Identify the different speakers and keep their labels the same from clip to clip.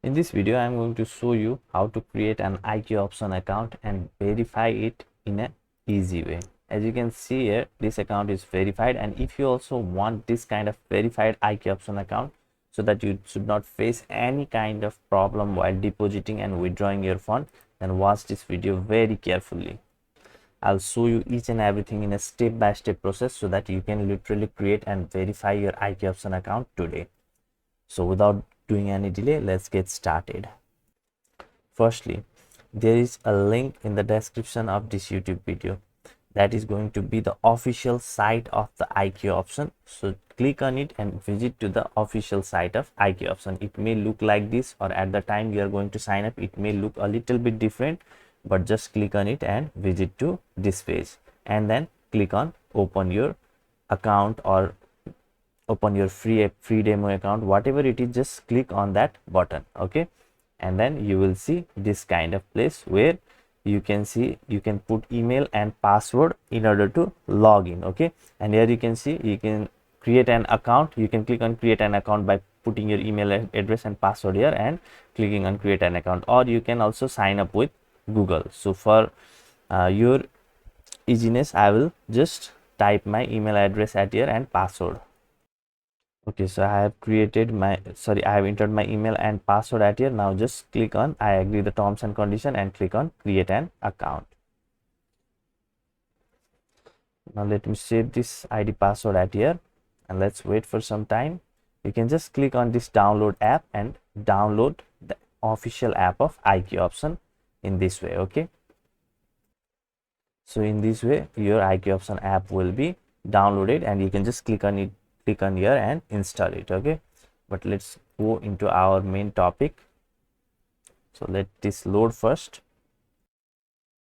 Speaker 1: In this video, I am going to show you how to create an IQ option account and verify it in an easy way. As you can see here, this account is verified, and if you also want this kind of verified IQ option account so that you should not face any kind of problem while depositing and withdrawing your fund, then watch this video very carefully. I'll show you each and everything in a step-by-step process so that you can literally create and verify your IQ option account today. So without doing any delay, let's get started. Firstly, there is a link in the description of this YouTube video that is going to be the official site of the IQ option. So click on it and visit to the official site of IQ option. It may look like this, or at the time you are going to sign up it may look a little bit different, but just click on it and visit to this page, and then click on open your account or open your free demo account, whatever it is. Just click on that button, okay, and then you will see this kind of place where you can see you can put email and password in order to log in, okay. And here you can see you can create an account. You can click on create an account by putting your email address and password here and clicking on create an account, or you can also sign up with Google. So for your easiness, I will just type my email address at here and password. Okay, so I have entered my email and password at here. Now just click on I agree the terms and condition and click on create an account. Now let me save this ID password at here and let's wait for some time. You can just click on this download app and download the official app of IQ option in this way, okay. So in this way your IQ option app will be downloaded and you can just click on it, click on here and install it, okay. But let's go into our main topic. So let this load first.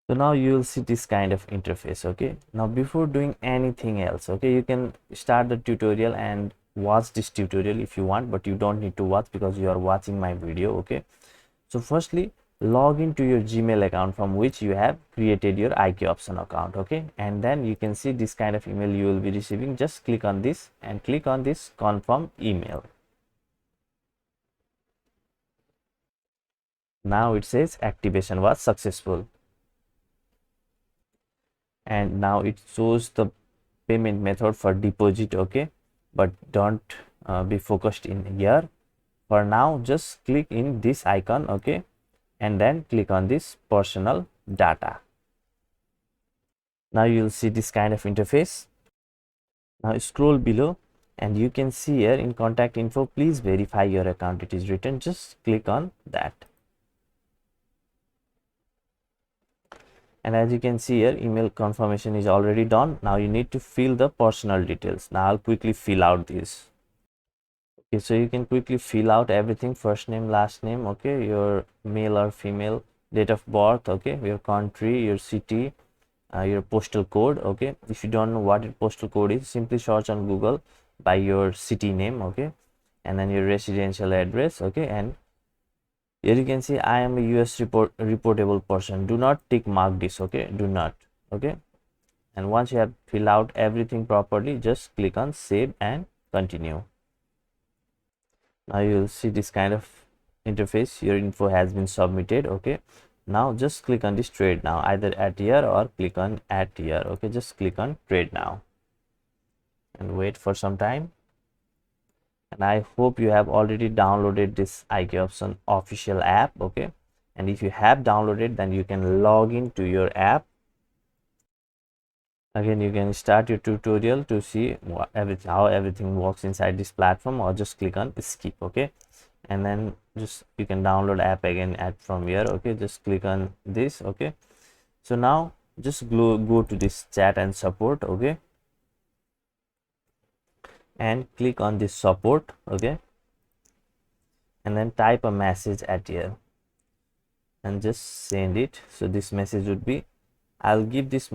Speaker 1: So now you will see this kind of interface, okay. Now before doing anything else, okay, you can start the tutorial and watch this tutorial if you want, but you don't need to watch because you are watching my video, okay. So firstly, log into your Gmail account from which you have created your IQ option account, okay, and then you can see this kind of email you will be receiving. Just click on this and click on this confirm email. Now it says activation was successful, and now it shows the payment method for deposit, okay, but don't be focused in here for now. Just click in this icon, okay, and then click on this personal data. Now you'll see this kind of interface. Now scroll below and you can see here in contact info, please verify your account, it is written. Just click on that, and as you can see here, email confirmation is already done. Now you need to fill the personal details. Now I'll quickly fill out this. Okay, so you can quickly fill out everything: first name, last name, okay, your male or female, date of birth, okay, your country, your city, your postal code, okay. If you don't know what your postal code is, simply search on Google by your city name, okay, and then your residential address, okay. And here you can see I am a US reportable person. Do not tick mark this, okay, do not, okay. And once you have filled out everything properly, just click on save and continue. Now you will see this kind of interface. Your info has been submitted, okay. Now just click on this trade now, either at here or click on at here, okay. Just click on trade now and wait for some time. And I hope you have already downloaded this IQ option official app, okay. And if you have downloaded, then you can log into your app. Again, you can start your tutorial to see how everything works inside this platform, or just click on skip, okay. And then just you can download app again from here, okay. Just click on this, okay. So now just go to this chat and support, okay, and click on this support, okay, and then type a message at here and just send it. So this message would be, I'll give this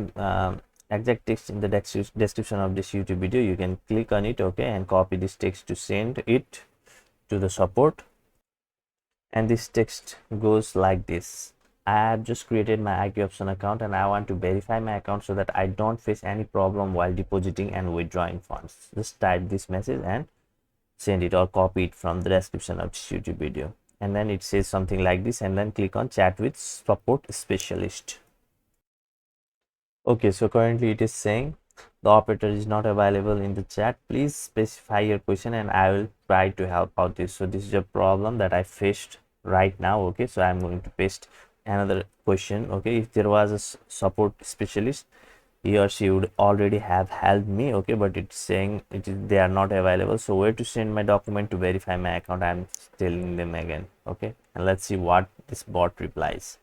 Speaker 1: exact text in the description of this YouTube video. You can click on it, okay, and copy this text to send it to the support. And this text goes like this: I have just created my IQ option account and I want to verify my account so that I don't face any problem while depositing and withdrawing funds. Just type this message and send it, or copy it from the description of this YouTube video. and then it says something like this, and then click on chat with support specialist. Okay, so currently it is saying the operator is not available in the chat. Please specify your question and I will try to help out this. So this is a problem that I faced right now. Okay, so I'm going to paste another question. Okay, if there was a support specialist, he or she would already have helped me. Okay, but it's saying they are not available. So where to send my document to verify my account? I'm telling them again. Okay, and let's see what this bot replies.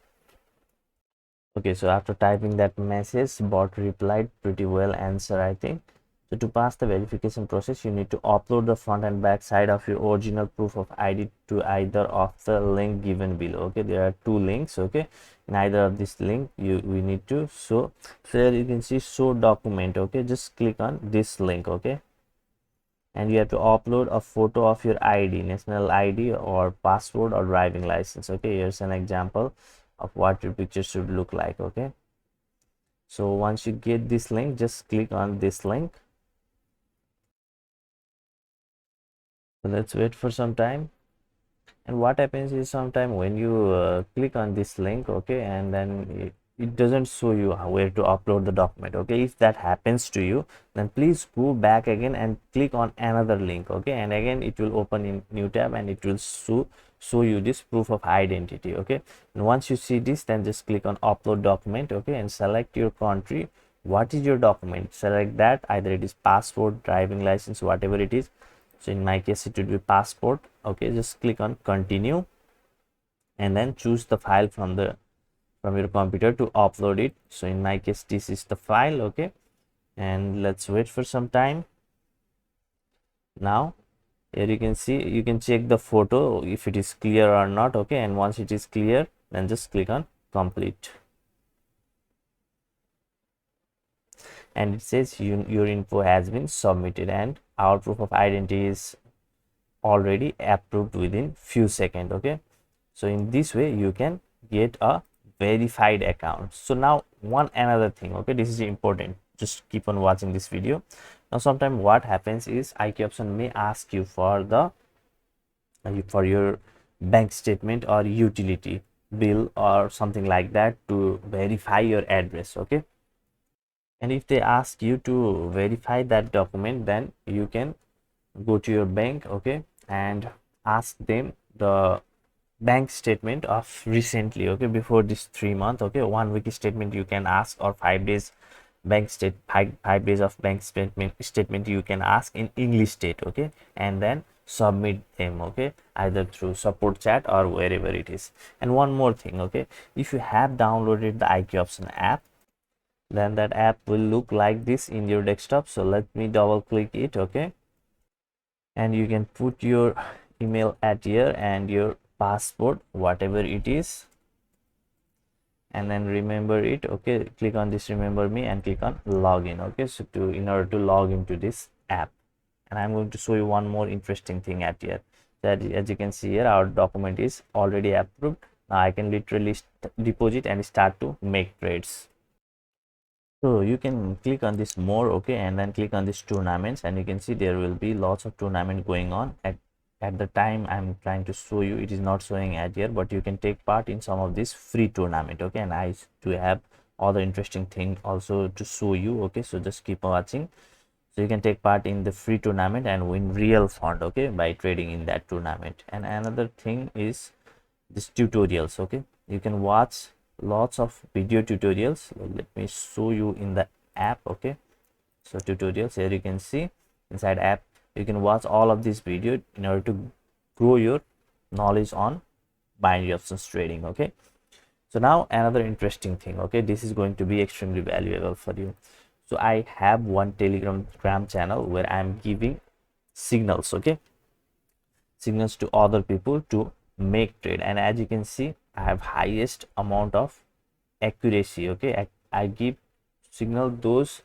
Speaker 1: Okay, so after typing that message, bot replied pretty well answer, I think. So to pass the verification process, you need to upload the front and back side of your original proof of ID to either of the link given below. Okay, there are two links. Okay, in either of this link, we need to so here you can see show document. Okay, just click on this link. Okay, and you have to upload a photo of your ID, national ID or passport or driving license. Okay, here's an example of what your picture should look like. Okay, so once you get this link, just click on this link. So let's wait for some time. And what happens is sometime when you click on this link, okay, and then it doesn't show you where to upload the document. Okay, if that happens to you, then please go back again and click on another link. Okay, and again it will open in new tab and it will show you this proof of identity. Okay, and once you see this, then just click on upload document. Okay, and select your country. What is your document? Select that, either it is passport, driving license, whatever it is. So in my case it would be passport. Okay, just click on continue and then choose the file from your computer to upload it. So in my case this is the file. Okay, and let's wait for some time. Now here you can see, you can check the photo if it is clear or not. Okay, and once it is clear, then just click on complete, and it says your info has been submitted and our proof of identity is already approved within few seconds. Okay, so in this way you can get a verified account. So now another thing, okay, this is important, just keep on watching this video. Now sometimes what happens is IQ option may ask you for the for your bank statement or utility bill or something like that to verify your address. Okay, and if they ask you to verify that document, then you can go to your bank, okay, and ask them the bank statement of recently, okay, before this 3 month, okay, 1 week statement you can ask, or 5 days bank state, five days of bank statement you can ask in English state. Okay, and then submit them, okay, either through support chat or wherever it is. And one more thing, okay, if you have downloaded the IQ option app, then that app will look like this in your desktop. So let me double click it. Okay, and you can put your email at here and your passport, whatever it is, and then remember it. Okay, click on this remember me and click on login. Okay, so in order to log into this app, and I'm going to show you one more interesting thing at here, that as you can see here, our document is already approved. Now I can literally deposit and start to make trades. So you can click on this more, okay, and then click on this tournaments, and you can see there will be lots of tournament going on. At the time I'm trying to show you, it is not showing at here, but you can take part in some of this free tournament. Okay, and I do have other interesting thing also to show you. Okay, so just keep watching. So you can take part in the free tournament and win real fund, okay, by trading in that tournament. And another thing is this tutorials. Okay, you can watch lots of video tutorials. Let me show you in the app. Okay, so tutorials, here you can see inside app you can watch all of this video in order to grow your knowledge on binary options trading. Okay, so now another interesting thing, okay, this is going to be extremely valuable for you. So I have one telegram channel where I am giving signals, okay, signals to other people to make trade, and as you can see I have highest amount of accuracy. Okay, I give signal those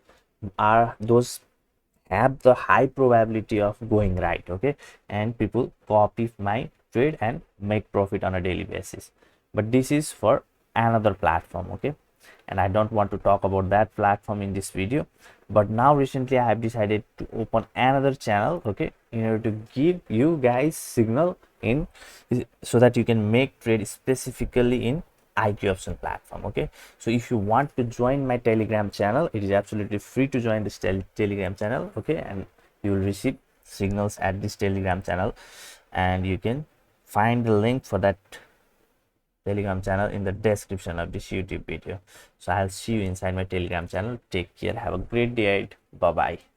Speaker 1: have the high probability of going right. Okay, and people copy my trade and make profit on a daily basis. But this is for another platform. Okay, and I don't want to talk about that platform in this video. But now recently I have decided to open another channel, okay, in order to give you guys signal in, so that you can make trade specifically in IT option platform. Okay, so if you want to join my Telegram channel, it is absolutely free to join this Telegram channel. Okay, and you will receive signals at this Telegram channel, and you can find the link for that Telegram channel in the description of this YouTube video. So I'll see you inside my Telegram channel. Take care, have a great day. Bye bye.